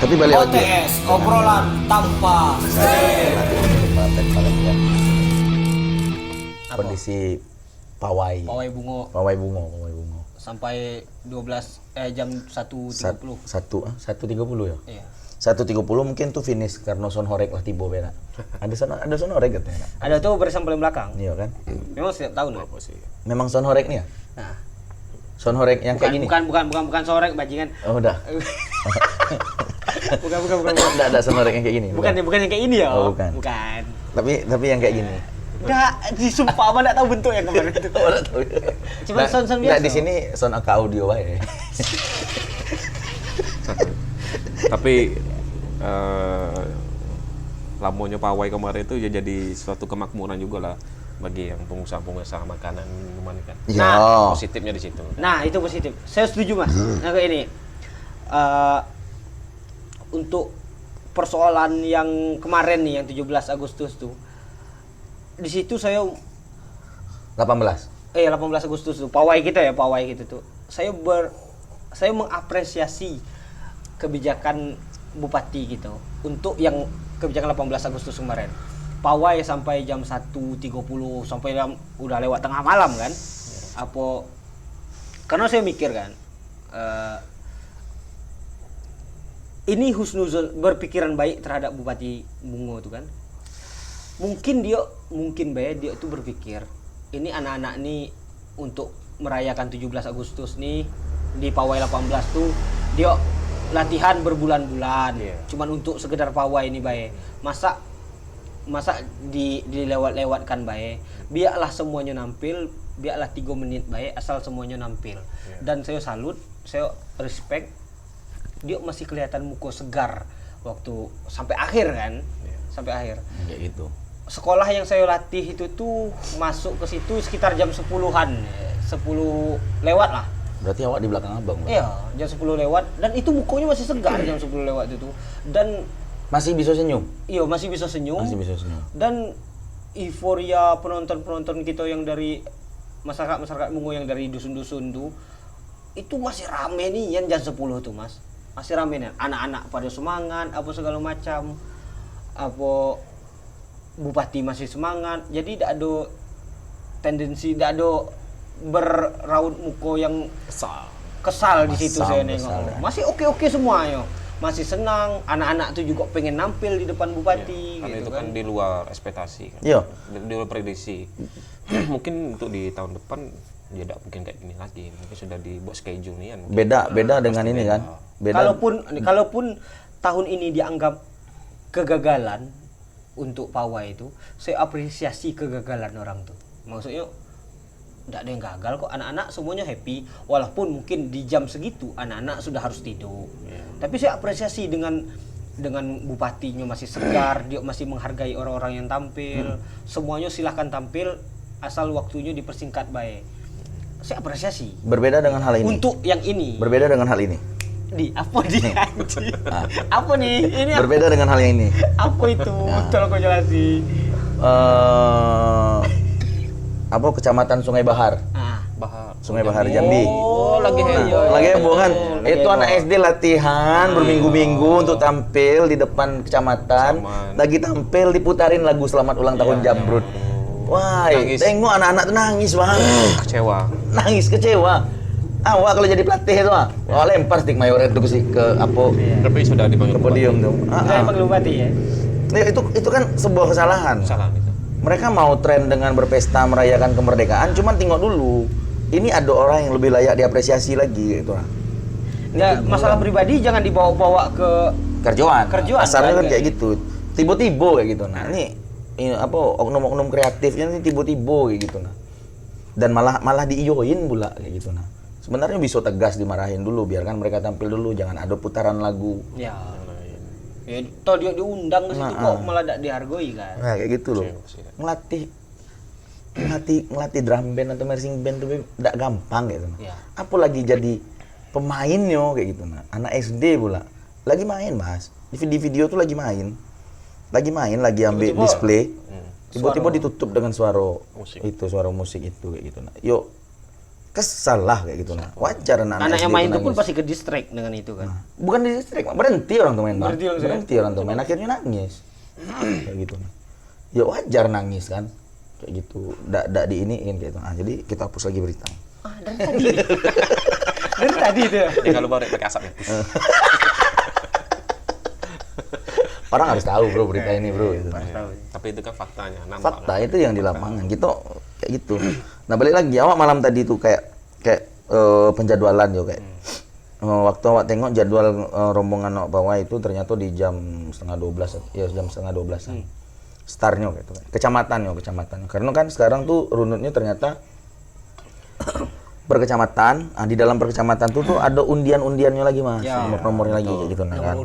Tapi balik lagi ya. OTS, obrolan tanpa Kondisi pawai. Pawai Bungo Pawai bungo. sampai jam 1.30. 1.30 ya? Iya. 1.30 mungkin tuh finish karena son horek lah tiba beda. Ada son horek katanya. Ada tuh barisan paling belakang. Iya kan? Memang setiap tahun ya? Memang son horek nih ya? Nah, Son horek yang kayak gini. bukan sorek bajingan. Oh, udah. bukan. Enggak ada son horek yang kayak gini. Bukan yang kayak ini ya? Oh, bukan. Bukan. Tapi yang kayak gini. Enggak, disumpah apa enggak tahu bentuk yang kemarin itu. Oh, enggak tahu. Cuma son-son biasa. Enggak, di sini son AK audio wae. Tapi lamonnya pawai kemarin itu ya jadi suatu kemakmuran juga lah bagi yang pengusaha-pengusaha makanan minuman kan. Iya. Positifnya di situ. Nah, itu positif. Saya setuju, Mas. Nah, kayak ini. Untuk persoalan yang kemarin nih, yang 17 Agustus tuh. Di situ saya 18. 18 Agustus tuh, pawai kita tuh. Saya mengapresiasi kebijakan Bupati gitu untuk yang kebijakan 18 Agustus kemarin. Pawai sampai jam 1.30 sampai udah lewat tengah malam kan. Apa karena saya mikir kan ini husnuzon berpikiran baik terhadap Bupati Bungo itu kan. Mungkin dia tuh berpikir ini anak-anak nih untuk merayakan 17 Agustus nih di Pawai 18 tuh dia latihan berbulan-bulan, cuman untuk sekedar pawai ini bae. Masa dilewat-lewatkan bae. Biarlah semuanya nampil, biarlah 3 menit bae asal semuanya nampil. Dan saya salut, saya respect. Dia masih kelihatan muka segar waktu sampai akhir kan. Sampai akhir. Kayak gitu. Sekolah yang saya latih itu tuh masuk ke situ sekitar jam 10-an. 10 lewat lah. Berarti awak di belakang abang. Iya, jam 10 lewat dan itu mukanya masih segar jam 10 lewat itu. Dan Masih bisa senyum. iya, masih bisa senyum. Dan euforia penonton-penonton kita yang dari masyarakat Bungo yang dari dusun-dusun tuh itu masih rame nih yang jam 10 tuh, Mas. Masih rame nih. Anak-anak pada semangat apa segala macam. Apa Bupati masih semangat. Jadi tidak ada tendensi, tidak ada berraut muka yang kesal di situ saya nengok. Masih oke semua yo. Masih senang, anak-anak tuh juga pengen nampil di depan Bupati Karena gitu itu kan. kan di luar ekspektasi kan. Iya. Di luar prediksi. Mungkin untuk di tahun depan ya tidak mungkin kayak gini lagi. Mungkin sudah dibuat schedule nih kan. Beda dengan ini kan. Beda. Kalaupun tahun ini dianggap kegagalan untuk pawai itu, saya apresiasi kegagalan orang tuh. Maksudnya tidak ada yang gagal kok, anak-anak semuanya happy walaupun mungkin di jam segitu anak-anak sudah harus tidur. Tapi saya apresiasi dengan bupatinya masih segar, dia masih menghargai orang-orang yang tampil. Semuanya silahkan tampil asal waktunya dipersingkat baik. Saya apresiasi. Berbeda dengan hal ini. Untuk yang ini. Berbeda dengan hal ini. Apa anjing? Apa nih? Ini Berbeda dengan hal yang ini. apa itu? Tolong kau jelasin. Apa kecamatan Sungai Bahar? Bahar. Sungai Bahar Jambi. Oh, lagi heboh. Lagi heboh kan? Lagi Itu heboh. anak SD latihan berminggu-minggu untuk tampil di depan kecamatan. Lagi tampil diputarin lagu Selamat Ulang Tahun Jambrut. Wah, tengok anak-anak tuh nangis banget. Kecewa. Nangis kecewa. Awak kalau jadi pelatih itu wah lempar stick mayor itu ke apa? Tapi sudah dipanggil Ke podium tuh. Saya panggil bupati ya. Ya, itu kan sebuah kesalahan. kesalahan itu. Mereka mau tren dengan berpesta merayakan kemerdekaan, cuman tengok dulu. Ini ada orang yang lebih layak diapresiasi lagi gitu. Nggak, masalah pribadi jangan dibawa-bawa ke Kerjaan. Kerjaan, Asalnya kan kan? kayak gitu. Tiba-tiba kayak gitu. Nah, ini apa oknum-oknum kreatifnya ini tiba-tiba kayak gitu nah. Dan malah diiyoin pula kayak gitu nah. Sebenarnya bisa tegas dimarahin dulu, biarkan mereka tampil dulu, jangan ada putaran lagu. ya. Ya, toh dia diundang ke situ kok malah tidak dihargai kan. Nah, kayak gitu loh. Ngelatih drum band atau marching band itu tidak gampang gitu. Ya. Apalagi jadi pemainnya kayak gitu nah. Anak SD pula. Lagi main, Mas. Di video tuh lagi main, lagi ambil Tiba-tiba, display. Tiba-tiba suara ditutup dengan suara musik. itu, suara musik itu kayak gitu nah. Yuk kesal lah kayak gitu nah. Wajar anak Anaknya SD main itu nangis. pun pasti ke distract dengan itu kan. Bukan di distrik, berhenti orang tuh main, Bang. Berhenti langsung ya? Berhenti orang tuh main, akhirnya nangis. Kayak gitu. Ya wajar nangis kan. Kayak gitu. Nggak diiniin gitu. Nah, jadi kita hapus lagi berita. Ah, dari tadi. Dari tadi itu ya. Ya kalau baru pakai asap ya. Orang harus tahu bro berita ini bro. Gitu. Tapi itu kan faktanya. Nampak Fakta itu yang di lapangan. Gitu kayak gitu. Nah balik lagi awak malam tadi tuh kayak penjadwalan yo kayak. Waktu awak tengok jadwal rombongan awak bawah itu ternyata di jam 11:30 ya jam 11:30-an. Startnya gitu kan. Kecamatan. Karena kan sekarang tuh runutnya ternyata per kecamatan, di dalam per kecamatan tuh ada undian-undiannya lagi mas, Ya, nomor-nomornya lagi kayak gitu nah kan.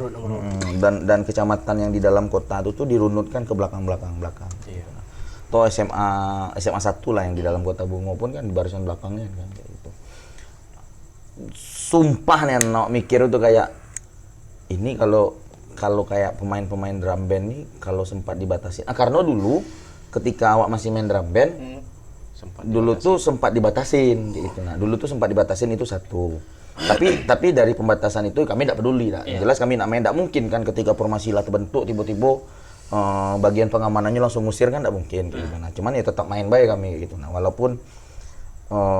Dan kecamatan yang di dalam kota tuh dirunutkan ke belakang. Gitu. Toh SMA 1 lah yang di dalam kota Bungo pun kan di barisan belakangnya kan kayak gitu. Sumpah nih anak mikir itu kayak ini kalau kayak pemain drum band nih kalau sempat dibatasi. Karena dulu ketika awak masih main drum band sempat dibatasin gitu. Nah, dulu tuh sempat dibatasin itu satu. Tapi dari pembatasan itu kami tidak peduli dah. Yang jelas kami nak main tidak mungkin kan ketika formasi lah terbentuk tiba-tiba bagian pengamanannya langsung ngusir kan tidak mungkin gitu. Nah, cuman ya tetap main baik kami gitu. Nah, walaupun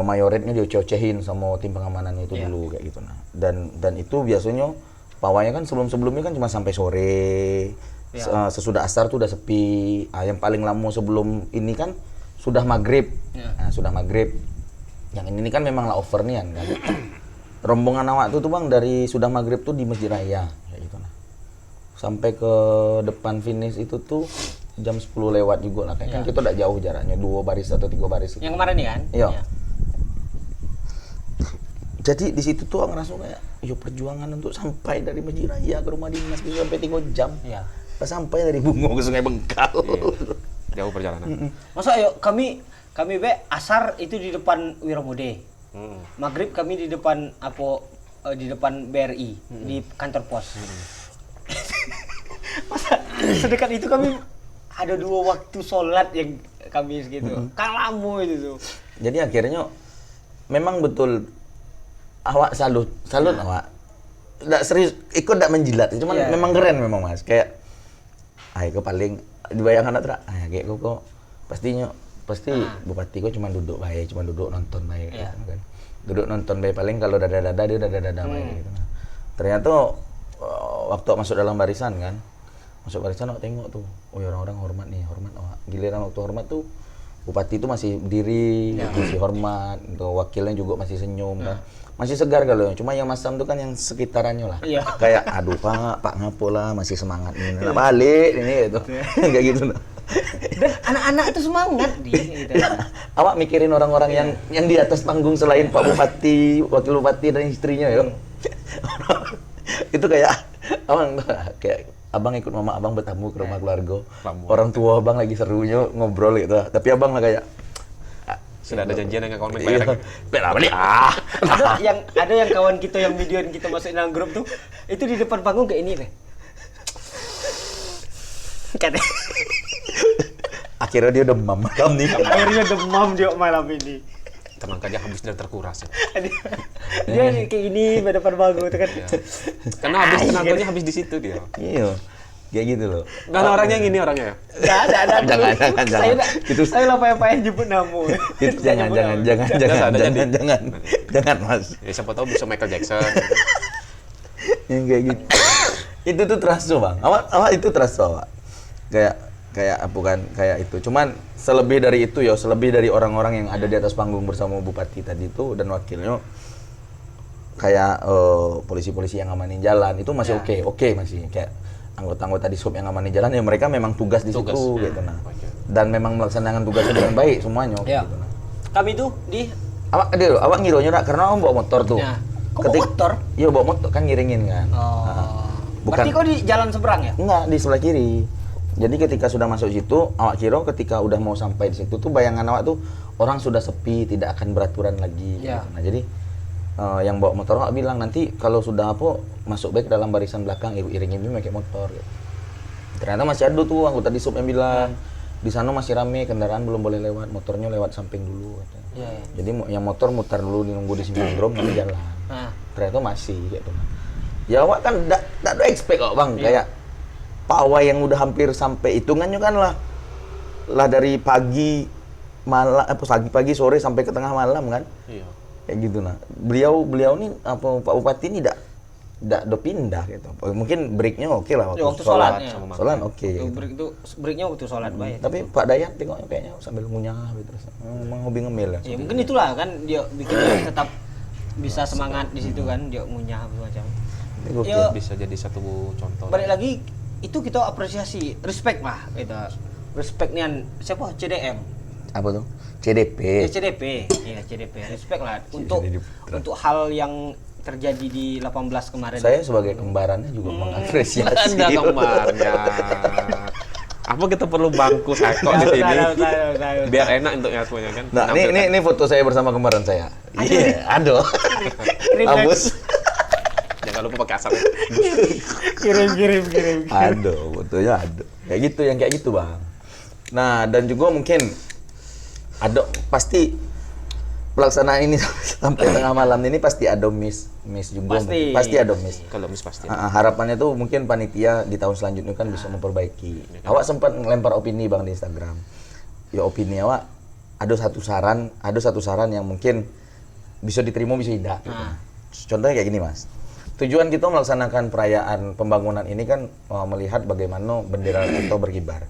mayoritnya diocehin sama tim pengamanannya itu dulu kayak gitu. Nah, dan itu biasanya pawainya kan sebelum-sebelumnya kan cuma sampai sore. Sesudah asar tuh udah sepi. Yang paling lama sebelum ini kan sudah maghrib. Nah, sudah maghrib. Yang ini kan memang lah over nih kan. Rombongan awak tuh bang dari sudah maghrib tuh di Masjid Raya kayak gitu nah. Sampai ke depan finish itu tuh jam 10 lewat juga lah. Kayak kan kita udah jauh jaraknya 2 baris atau 3 baris. Yang kemarin nih kan? Iya. Jadi di situ tuh ngerasa kayak yo perjuangan untuk sampai dari Masjid Raya ke rumah dinas bisa sampai 3 jam. Iya. Pas sampai dari Bungo ke Sungai Bengkal. jauh perjalanan. Masa ayo kami asar itu di depan Wiromode. Maghrib kami di depan di depan BRI di kantor pos. Masa sedekat itu kami ada 2 waktu sholat yang kami segitu. Kalamu itu tuh. Jadi akhirnya memang betul awak salut awak. Nggak serius, ikut nggak menjilat, cuman memang keren memang mas. Kayak, ke paling dibayangkan tak? Kayak kok pasti bupati kok cuma duduk baik, cuma duduk nonton baik, gitu, kan. Duduk nonton baik paling kalau dada dia dada baik. Gitu. Ternyata waktu masuk dalam barisan kan, awak tengok tuh, oh orang-orang hormat awak. Giliran waktu hormat tuh bupati itu masih berdiri, masih hormat, wakilnya juga masih senyum kan. Masih segar kalau cuma yang masam itu kan yang sekitarannya lah. Kayak aduh Pak ngapo lah masih semangat ini. Nah, balik ini gitu. Kayak gitu nah. Dan anak-anak itu semangat gitu. Awak mikirin orang-orang yang di atas panggung selain Pak Bupati, Wakil Bupati dan istrinya yo. Itu kayak abang ikut mama abang bertamu ke rumah keluarga. Orang tua abang lagi serunya ngobrol gitu. Tapi abang lah kayak sudah ada janjian dengan kawan bayar. Ada yang kawan kita yang videoin kita masuk dalam grup tuh, itu di depan panggung kayak ini deh. Akhirnya dia demam malam nih. Akhirnya demam dia malam ini. Tenaganya habis dan terkuras. Dia kayak ini di depan panggung itu kan. Karena tenaganya habis di situ dia. Iya. Kayak gitu loh. Dan orangnya yang ini orangnya ya? Nggak ada. Jangan. Saya lah payah-payah jemput namu. Itu jangan mas. Ya siapa tahu bisa Michael Jackson. Yang kayak gitu. Itu tuh terasa bang. Awak itu terasa awak. Kayak apa kan? Kayak itu. Cuman selebih dari itu ya, selebih dari orang-orang yang ada di atas panggung bersama bupati tadi itu dan wakilnya. Kayak polisi-polisi yang ngamanin jalan itu masih oke masih kayak anggota-anggota di sub yang ngamanin jalan ya mereka memang tugas di situ gitu nah. Dan memang melaksanakan tugasnya dengan baik semuanya gitu nah. Kami tuh di awak ngironya nak karena awak bawa motor tuh. Kok bawa motor? Iya bawa motor kan ngiringin kan. Berarti kau di jalan seberang ya? Enggak, di sebelah kiri. Jadi ketika sudah masuk situ, awak kira ketika udah mau sampai di situ tuh bayangan awak tuh orang sudah sepi, tidak akan beraturan lagi gitu. Nah, jadi yang bawa motor awak bilang nanti kalau sudah masuk baik dalam barisan belakang iringin pakai motor gitu. Ternyata masih ada tuh anggota di sub yang bilang Di sana masih rame, kendaraan belum boleh lewat, motornya lewat samping dulu katanya. Iya, iya. Jadi yang motor mutar dulu nunggu di simpang nanti jalan. Nah, Ternyata masih gitu. Ya awak kan tak ada expect kok bang, kayak pawai yang udah hampir sampai hitungannya kan lah dari pagi malam pagi sore sampai ke tengah malam kan. Iya. Kayak gitu nah. Beliau nih apa Pak Bupati ini tidak pindah gitu. Mungkin breaknya oke lah waktu waktu sholat, ya. Sholat oke. Itu Gitu. breaknya waktu sholat baik. Tapi Pak Dayat tengoknya kayaknya sambil ngunyah gitu terus. Memang hobi ngemil ya. Ya mungkin itulah kan dia bikin dia tetap bisa semangat di situ kan, dia ngunyah macam. Ini gokil. Ya, Bisa jadi satu contoh. balik lagi itu kita apresiasi, respect lah kita. Respect nian siapa? CDM. Apa tuh? CDP. CDP. Iya, CDP. Respect lah untuk CDP. untuk hal yang terjadi di 18 kemarin. Saya sebagai kembarannya juga mengapresiasi. Ada kembarnya. Apa kita perlu bangku sakok di sini? Tahu. Biar enak untuk ngakunya kan. Nah, ini foto saya bersama kembaran saya. Iya, aduh. Abus. Jangan lupa pakai asap. Kirim. Aduh, fotonya aduh. Yang kayak gitu, Bang. Nah, dan juga mungkin ada pasti pelaksanaan ini sampai tengah malam ini pasti ada miss juga. Pasti ada miss. Kalau miss pasti. Harapannya tuh mungkin panitia di tahun selanjutnya kan bisa memperbaiki. Awak sempat ngelempar opini Bang di Instagram. Ya opini awak ada satu saran yang mungkin bisa diterima bisa tidak. Gitu. Contohnya kayak gini, Mas. Tujuan kita melaksanakan perayaan pembangunan ini kan melihat bagaimana bendera kita berkibar.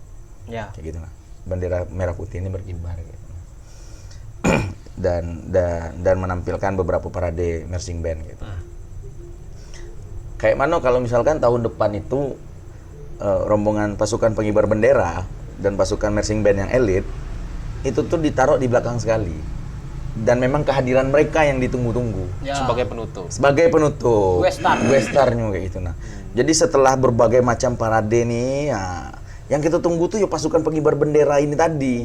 Ya. Kayak gitu lah. Bendera merah putih ini berkibar gitu. dan menampilkan beberapa parade marching band gitu. Kayak mana kalau misalkan tahun depan itu rombongan pasukan pengibar bendera dan pasukan marching band yang elit itu tuh ditaruh di belakang sekali. Dan memang kehadiran mereka yang ditunggu-tunggu Ya. Sebagai penutup. Gue star-nya kayak gitu nah. Jadi setelah berbagai macam parade nih ya, yang kita tunggu tuh ya pasukan pengibar bendera ini tadi.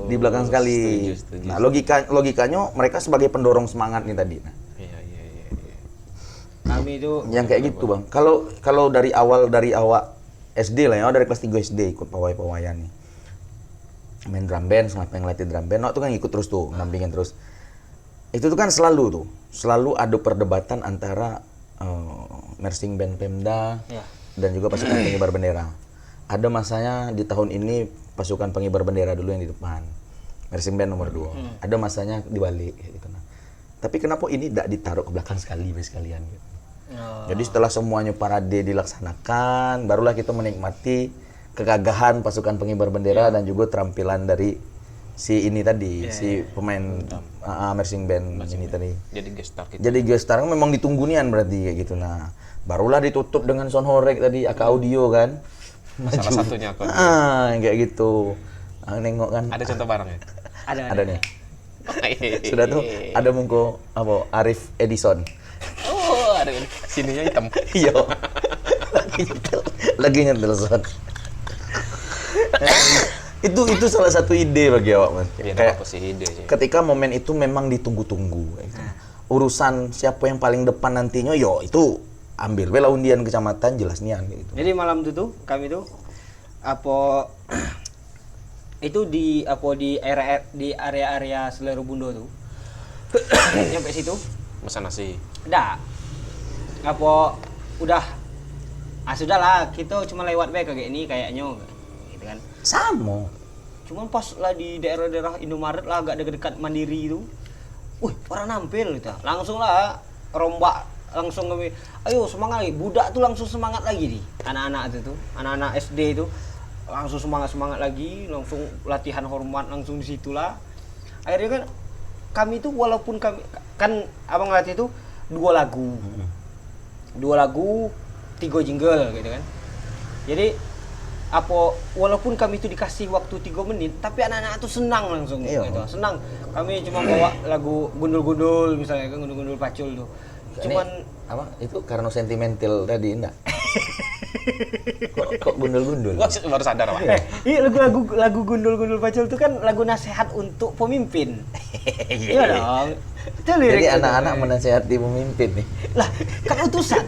Di belakang sekali. Setuju. Nah, logikanya mereka sebagai pendorong semangat nih tadi. Nah, Iya. Kami itu yang kayak gitu, Bang. Kalau dari awak SD lah ya, dari kelas 3 SD ikut pawai-pawayan nih. Main drum band, sama pengen latih drum band, tuh kan ikut terus tuh, nampingin terus. Itu tuh kan selalu ada perdebatan antara marching band Pemda dan juga pasukan pengibar bendera. Ada masanya di tahun ini pasukan pengibar bendera dulu yang di depan, marching band nomor 2. Ada masanya dibalik gitu nah. Tapi kenapa ini tidak ditaruh ke belakang sekalian gitu. Jadi setelah semuanya parade dilaksanakan, barulah kita menikmati kegagahan pasukan pengibar bendera dan juga terampilan dari si ini tadi, si pemain marching band ini tadi. Jadi gestar gitu. Jadi gestar memang ditunggu nian berarti kayak gitu. Nah, barulah ditutup dengan sound horeg tadi, AK audio kan. Salah satunya aku. Yang kayak gitu. Nengok kan. Ada contoh barang ya? Ada nih. Sudah tuh ada mungko Arif Edison. Oh, ada ini. Sininya hitam. Iya. Lagi nyetel sound. Itu salah satu ide bagi awak, Mas. Ya, Kayak apa sih ide sih. ketika momen itu memang ditunggu-tunggu gitu. Urusan siapa yang paling depan nantinya itu ambil bela undian kecamatan jelas nian gitu. Jadi malam itu tuh kami tuh itu di area Selero Bundo tuh. Nyampe situ. Pesan nasi. Enggak. Udah sudahlah, kita cuma lewat bae kayak ini kayaknya gitu kan. Sama. Cuman pas lah di daerah-daerah Indomaret lah agak dekat Mandiri itu. Wih, orang nampil gitu. Langsung lah rombak langsung kami. Ayo semangat lagi. Budak tuh langsung semangat lagi nih. Anak-anak itu tuh, anak-anak SD itu langsung semangat lagi, langsung latihan hormat langsung di situlah. Akhirnya kan kami itu walaupun kami kan abang latih itu 2 lagu. 2 lagu, 3 jingle gitu kan. Jadi walaupun kami itu dikasih waktu 3 menit, tapi anak-anak itu senang langsung gitu. Senang. Kami cuma bawa lagu gundul-gundul misalnya kan, gundul-gundul pacul tuh. Cuman itu karena sentimental tadi enggak? kok gundul-gundul? Gua baru sadar, Pak. Iya lagu gundul-gundul pacul itu kan lagu nasihat untuk pemimpin. Iya dong. Itu lirik. Jadi anak-anak menasehati pemimpin nih. Lah, kan utusan.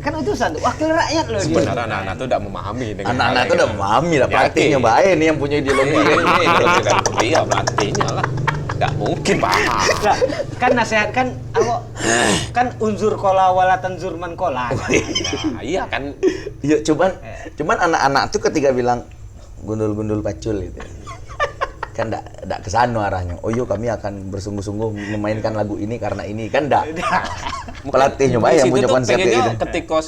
Kan utusan tuh, wakil rakyat loh dia. Sebenarnya anak-anak tuh udah memahami dengan Anak-anak hal tuh udah kayak memahami lah, gitu. pelatihnya Yakin. baik nih yang punya ideologi. Iya, pelatihnya lah. Nggak mungkin paham. Lah, kan nasihat kan kan unzur kola walatan zurman kola. Nah, iya kan. Iya, cuman anak-anak tuh ketika bilang gundul-gundul pacul gitu. Kan enggak ke sana arahnya. Oh iya, kami akan bersungguh-sungguh memainkan lagu ini karena ini kan enggak. Pelatihnya baik yang punya konsep kayak gitu. Ketika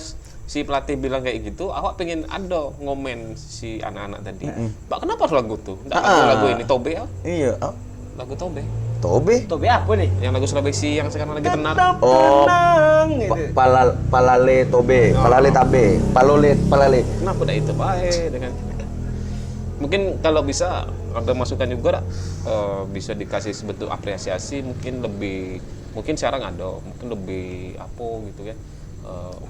si pelatih bilang kayak gitu, awak pengen ada ngomen si anak-anak tadi. Mbak, kenapa harus lagu tuh? Enggak lagu ini Tobe ya? Iya, Lagu Tobe. Tobe. Tobe apa nih? Yang lagu Sulawesi yang sekarang lagi tenar. Oh, Tenang gitu. palale tobe, palale tabe, palale. Kenapa udah itu baik dengan mungkin kalau bisa ada masukan juga bisa dikasih sebentuk apresiasi mungkin sekarang ada mungkin lebih apa gitu ya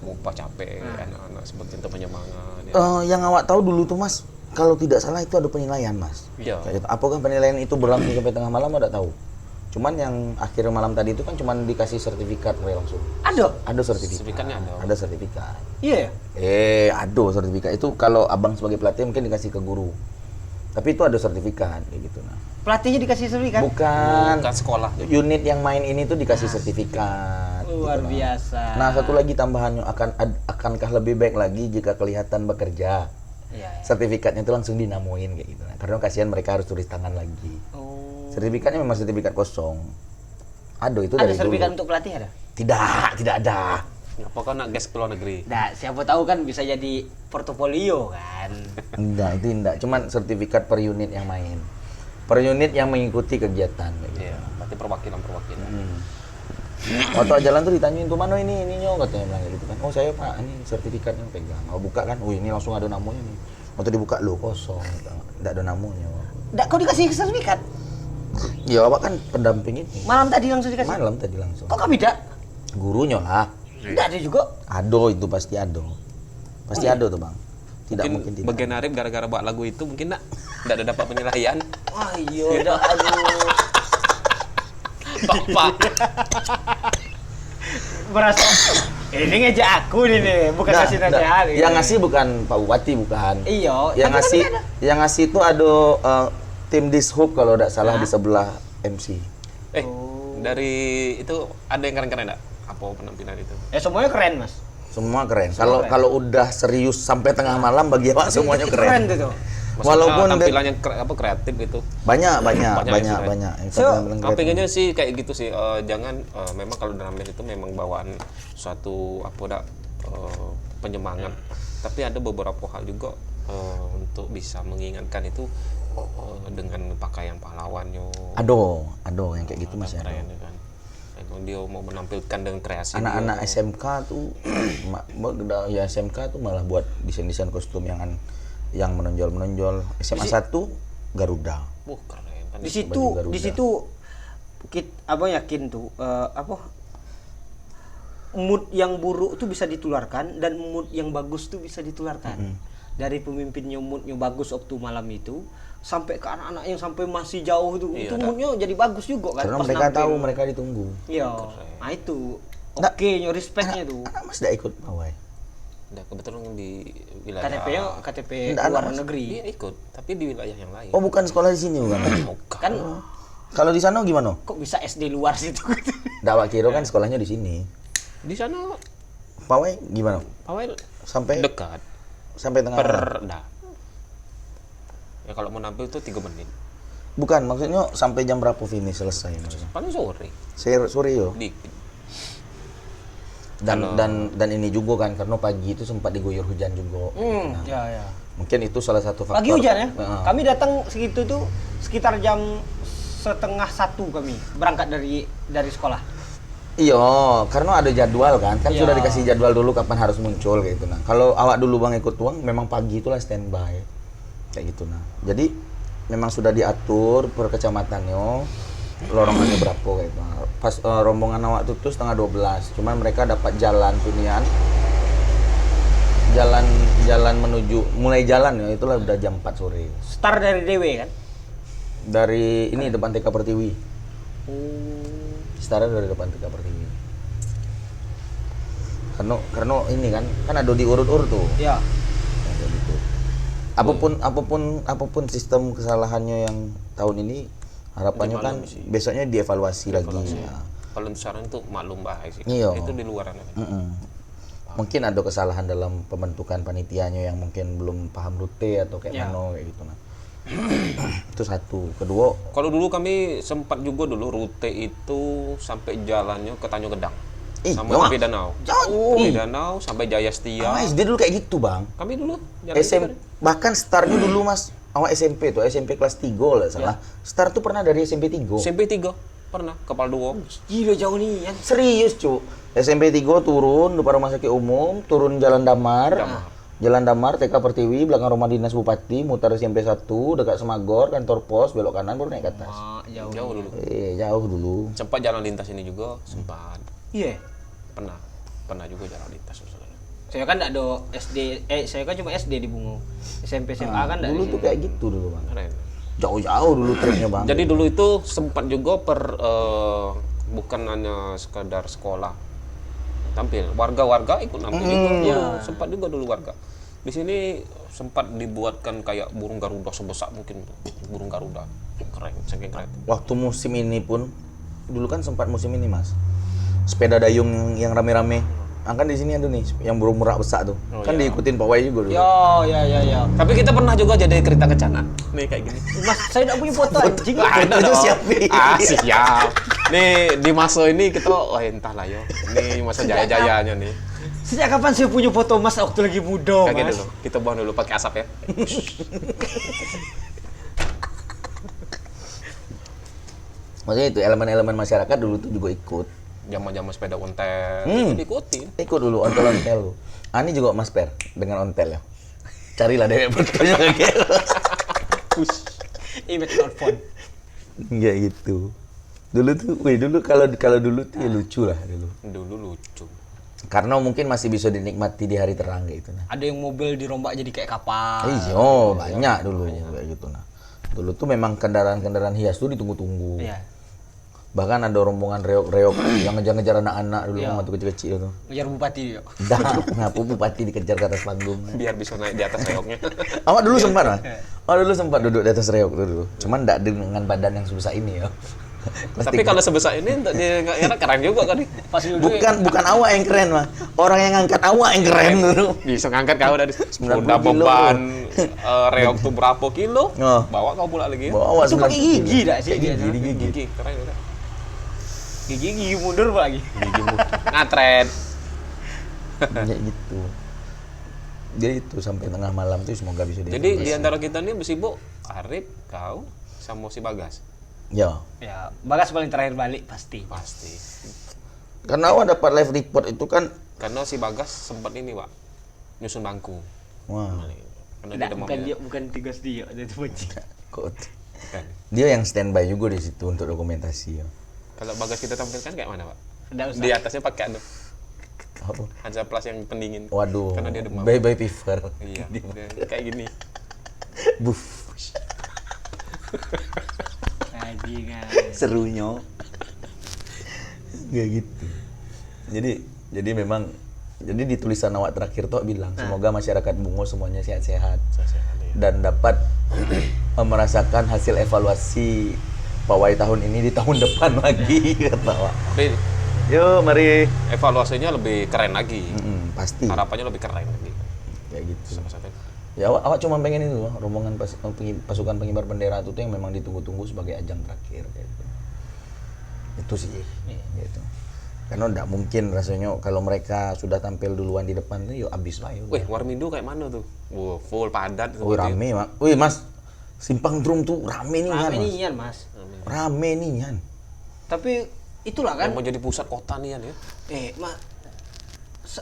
upah capek anak-anak seperti itu penyemangat ya. Yang awak tahu dulu tuh Mas, kalau tidak salah itu ada penilaian Mas. Iya. Kayak gitu. Apakah penilaian itu berlangsung sampai tengah malam tidak tahu. Cuman yang akhir malam tadi itu kan cuman dikasih sertifikat langsung. Ada. Sertifikat. Sertifikatnya ada. Ada sertifikat. Iya. Ada sertifikat itu kalau abang sebagai pelatih mungkin dikasih ke guru. Tapi itu ada sertifikat kayak gitu nah. Pelatihnya dikasih sertifikat. Bukan Sekolah. unit yang main ini tuh dikasih sertifikat. Luar gitu, nah. biasa. Nah, satu lagi tambahannya akankah lebih baik lagi jika kelihatan bekerja? Iya. Sertifikatnya itu langsung dinamoin kayak gitu. Nah, karena kasihan mereka harus tulis tangan lagi. Oh. Sertifikatnya memang sertifikat kosong. Ada itu Ada dari sertifikat dulu. untuk pelatih ada? Tidak ada. Apa kau nak gas ke luar negeri? Nah, siapa tahu kan bisa jadi portofolio kan. Enggak, itu enggak. Cuman sertifikat per unit yang main. Per unit yang mengikuti kegiatan kayak gitu. Iya, berarti perwakilan. Waktu jalan tuh ditanyain tuh mana ini katanya bilang gitu kan. Oh saya Pak, ini sertifikatnya pegang. Mau buka kan, ini langsung ada namanya nih. Waktu dibuka lo kosong, enggak ada namanya. Nggak, kau dikasih sertifikat? Ya Pak kan pendamping ini. Malam tadi langsung dikasih? Malam tadi langsung. Kok kami tidak? Gurunya lah. Nggak ada juga. Ado itu pasti ado. Pasti ado tuh Bang. Tidak mungkin tidak. Bagian Arif gara-gara buat lagu itu mungkin enggak ada dapat penilaian. Wah iya, udah aduh. Bapak. Merasa ini ngejek aku nih, bukan Nggak, kasih nggak. nasihat. Yang ngasih bukan Pak Bupati bukan. Iya. Yang ngasih itu ada tim Dishub kalau tidak salah di sebelah MC. Dari itu ada yang keren-keren enggak? Apa penampilan itu? Semuanya keren mas. Semua keren. Kalau udah serius sampai tengah malam bagi Pak semuanya Keren keren. tuh. Maksudnya Walaupun tampilannya kreatif itu. banyak. Banyak. Yang So, tampilan Aku kreatif. pengennya sih kayak gitu sih. Jangan memang kalau drum band itu memang bawaan suatu penyemangat. Tapi ada beberapa hal juga untuk bisa mengingatkan itu dengan pakaian pahlawannya. Aduh yang kayak gitu masih ada. Keren ya kan. Kalau dia mau menampilkan dengan kreasi Anak-anak dia. SMK tuh ya SMK tuh malah buat desain-desain kostum yang menonjol. SMA 1 Garuda. Keren kan. Di Baju Garuda. situ yakin tuh mood yang buruk tuh bisa ditularkan dan mood yang bagus tuh bisa ditularkan. Dari pemimpinnya moodnya bagus waktu malam itu sampai ke anak-anak yang sampai masih jauh tuh, Iya, itu moodnya jadi bagus juga kan. Karena pas mereka nampil. tahu mereka ditunggu. Iya, nah itu Nah, oke, respectnya tuh. Anak Mas tidak ikut pawai. Nah, kebetulan yang di wilayah KTP Nggak, luar Mas. negeri. Iya ikut, tapi di wilayah yang lain. Oh bukan sekolah di sini bukan? Bukan. Kan Kalau di sana gimana? kok bisa SD luar situ gitu. Dakwah Kiro kan sekolahnya di sini. Di sana Pawai gimana? pawai Sampai dekat tengah malam? nah. Ya kalau mau nampil tuh 3 menit. Bukan, maksudnya sampai jam berapa finish selesai maksudnya? Paling sore. Sore yo. Dikit. Dan ini juga kan karena pagi itu sempat diguyur hujan juga. Nah, Ya. mungkin itu salah satu faktor. Pagi hujan ya. Heeh. Kami datang segitu tuh sekitar jam 12:30 kami berangkat dari sekolah. Iya, karena ada jadwal kan Iya. sudah dikasih jadwal dulu kapan harus muncul kayak gitu. Nah, kalau awak dulu Bang ikut tuang, memang pagi itulah standby kayak gitu. Nah, jadi memang sudah diatur per kecamatannya lorongnya berapa kayak gitu. Nah, pas rombongan awak tuh 11:30, cuman mereka dapat jalan Tunian, jalan menuju mulai jalan ya itulah udah jam 4 sore. Start dari DW kan. Dari ini depan TK Pertiwi. Setara dari depan TK Pertiwi. Karena ini kan ada diurut-urut tuh. Ya. Nah, kayak gitu. Apapun sistem kesalahannya yang tahun ini harapannya kan besoknya dievaluasi lagi. Ya. Kalau untuk sekarang itu maklum bah sih. Iya. Itu di luaran. Mungkin ada kesalahan dalam pembentukan panitianya yang mungkin belum paham rute atau kayak mana kayak gitu nah. Itu satu. Kedua, kalau dulu kami sempat juga dulu rute itu sampai jalannya ke Tanjung Gedang. Sama jauh. Tepi Danau. Jauh. Tepi Danau sampai Jaya Setia. SD dulu kayak gitu, Bang. Kami dulu jalan itu kan. Bahkan startnya dulu Mas, awal SMP tuh, SMP kelas 3 lah salah. Start tuh pernah dari SMP 3. SMP 3 pernah Kepal Duo. Gila jauh nih ya. Serius, Cuk. SMP 3 turun depan rumah sakit umum, turun Jalan Damar. Jalan Damar, TK Pertiwi, belakang rumah dinas Bupati, mutar SMP 1, dekat Semagor, kantor pos, belok kanan baru naik ke atas. Jauh dulu. Jauh dulu. Sempat jalan lintas ini juga, sempat. Iya. Pernah juga jalan lintas. Saya kan enggak ada SD, saya kan cuma SD di Bungo. SMP SMA kan enggak. Dulu tuh kayak gitu dulu, Bang. Keren. Jauh-jauh dulu tripnya, Bang. Jadi dulu itu sempat juga bukan hanya sekadar sekolah tampil, warga-warga ikut nampil juga. Dulu, sempat juga dulu warga. Di sini sempat dibuatkan kayak burung Garuda sebesar mungkin burung Garuda. Keren, saking keren. Waktu musim ini pun dulu kan sempat musim ini, Mas. Sepeda dayung yang rame-rame. Kan di sini ada nih yang burung merak besar tuh. Kan diikutin pawai juga dulu. Ya. Tapi kita pernah juga jadi kereta kencana. Nih kayak gini. Mas, saya enggak punya foto anjing. Ada Itu dong. siap, Pi. Siap. Nih di masa ini kita entahlah yo. Ini masa jaya-jayanya nih. Sejak kapan saya punya foto Mas waktu lagi muda, Kayak Mas? dulu. Kita buang dulu pakai asap ya. Maksudnya itu elemen-elemen masyarakat dulu tuh juga ikut. Zaman-zaman sepeda ontel itu diikutin. Ikut dulu ontel-ontel. Ani juga Mas Per dengan ontel ya. Carilah dewek fotonya kayak. Image smartphone. Enggak gitu. Dulu kalau dulu tuh ya lucu lah dulu. Dulu lucu. Karena mungkin masih bisa dinikmati di hari terang kayak gitu nah. Ada yang mobil dirombak jadi kayak kapal. Iya, banyak dulu kayak gitu nah. Dulu tuh memang kendaraan-kendaraan hias tuh ditunggu-tunggu. Iya. Bahkan ada rombongan reok-reok yang ngejar-ngejar anak-anak dulu waktu kecil-kecil tuh. Ngejar bupati dia. Dah, ngapu bupati dikejar ke atas panggung. Biar bisa naik di atas reoknya. Awak dulu sempat, Mas? Dulu sempat duduk di atas reok tuh dulu. Cuman enggak dengan badan yang sebesar ini ya. Tapi kalau sebesar ini untuk dia keren juga kan nih. Pas dulu Bukan awak yang keren, Mas. Orang yang ngangkat awak yang keren dulu. Bisa ngangkat kau dari 90 udah kilo. beban reok tuh berapa kilo? Oh. Bawa kau pula lagi. Bawa awak itu pakai 90 gigi kilo. dah sih dia. Gigi keren kan. Gigi mundur Pak, lagi. Ngatret. Kayak gitu. Jadi itu sampai tengah malam tuh semoga bisa Jadi di antara kita nih Besibo, Arif, kau sama si Bagas. Ya. Ya, Bagas paling terakhir balik pasti. Pasti. Karena awak dapat live report itu kan Karena si Bagas sempat ini, Pak. Nyusun bangku. wah, Karena Tidak, dia bukan demamnya. dia, bukan tugas dia, itu bocil. kok Kan. dia yang standby juga di situ untuk dokumentasi ya. Kalau Bagas kita tampilkan kayak mana, Pak? Tidak usah. Di atasnya pakai Apa? Hansaplast yang pendingin. Waduh. Karena dia demam. Bye fever. Iya, dia kayak gini. Buff. Anjingan. Serunya. Gak gitu. Jadi memang di tulisan awak terakhir tuh bilang semoga masyarakat Bungo semuanya sehat-sehat dan dapat merasakan hasil evaluasi pawai tahun ini di tahun depan lagi kata awak. Tapi Yuk mari. evaluasinya lebih keren lagi. Pasti. Harapannya lebih keren lagi. Kayak gitu. Sama satu. Ya awak cuma pengen itu rombongan pasukan pengibar bendera itu tuh yang memang ditunggu-tunggu sebagai ajang terakhir kayak gitu. Itu sih gitu. Karena enggak mungkin rasanya kalau mereka sudah tampil duluan di depan tuh yuk abis lah yuk. Wih, Warmindo kayak mana tuh? Wah, full padat. Wih rame, Mak. Wih, Mas. Simpang Drum tuh rame nih, Rame Mas. nian, Mas. Rame nih, Yan. Tapi itulah kan. Yang mau jadi pusat kota nih ya.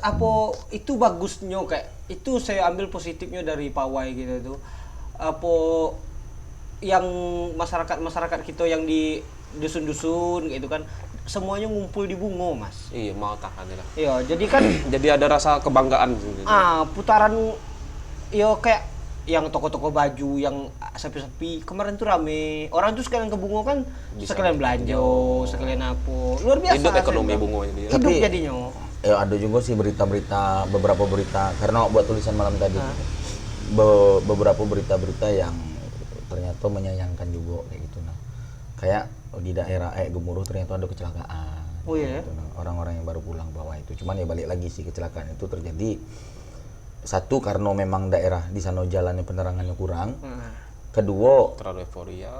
Apa itu bagusnya kayak itu saya ambil positifnya dari pawai gitu tuh. Apa yang masyarakat kita yang di dusun-dusun gitu kan semuanya ngumpul di Bungo, Mas. Iya, mau tahan lah. Iya, jadi kan Jadi ada rasa kebanggaan gitu. putaran yo kayak yang toko-toko baju yang sepi-sepi kemarin tuh rame. Orang tuh sekalian ke Bungo kan Bisa sekalian belanja, sekalian apa. Luar biasa. Hidup ekonomi saya bilang. Bungo ini. Hidup Tapi- jadinya. Ya ada juga sih berita-berita, beberapa berita karena buat tulisan malam tadi. Beberapa berita-berita yang ternyata menyayangkan juga kayak gitu nah. Kayak di daerah Gemuruh ternyata ada kecelakaan. Oh iya. Gitu, nah. Orang-orang yang baru pulang bawah itu. Cuman ya balik lagi sih kecelakaan itu terjadi satu karena memang daerah di sana jalannya penerangannya kurang. Kedua Terlalu euforia.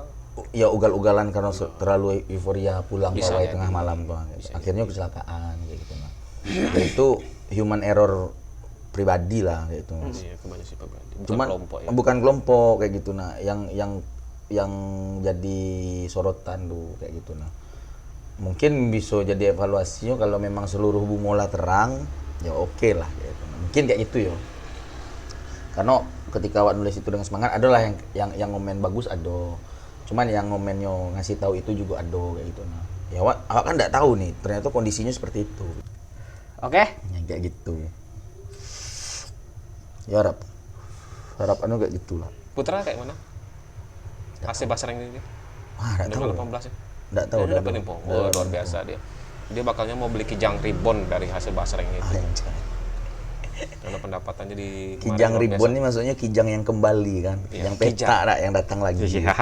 ya ugal-ugalan karena terlalu euforia pulang Bisa pawai jadi. tengah malam tuh. Akhirnya kecelakaan kayak gitu nah. Itu human error pribadi lah kayak gitu. Iya, kebanyakan sih pribadi. Bukan Cuman kelompok ya. bukan kelompok kayak gitu nah. Yang jadi sorotan tuh kayak gitu nah. Mungkin bisa jadi evaluasinya kalau memang seluruh Bumola terang, ya oke lah kayak gitu. Nah, mungkin kayak gitu ya. Karena ketika awak nulis itu dengan semangat, adalah yang ngomen bagus ada. Cuman yang ngomennya ngasih tahu itu juga ada kayak gitu nah. Ya awak kan enggak tahu nih, ternyata kondisinya seperti itu. Oke. Yang kayak gitu. Ya harap anu kayak gitulah. Putra kayak mana? AC Basreng ini. Wah, enggak tahu. Nomor 18 ya. Enggak tahu. Dia dapat info. Oh, luar biasa dia. Dia bakalnya mau beli Kijang Ribbon dari hasil Basreng itu. Karena pendapatannya di Kijang Ribbon ini maksudnya Kijang yang kembali kan, Iya, Kijang peta Kijang. rak, yang datang lagi. Iya.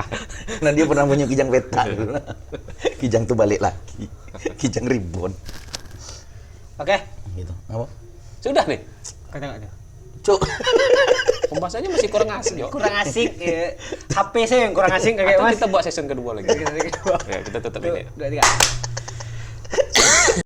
Nah dia pernah punya Kijang peta dulu. Kijang tuh balik lagi. Kijang Ribbon. Oke. Gitu. Apa? Sudah nih. Kata nggak ada. Cuk. Pembahasannya masih kurang asik, yo. Kurang asik. Ya. HP saya yang kurang asik kayak Atau Mas. kita buat season kedua lagi. Ya, kita tutup ini. Dua, tiga.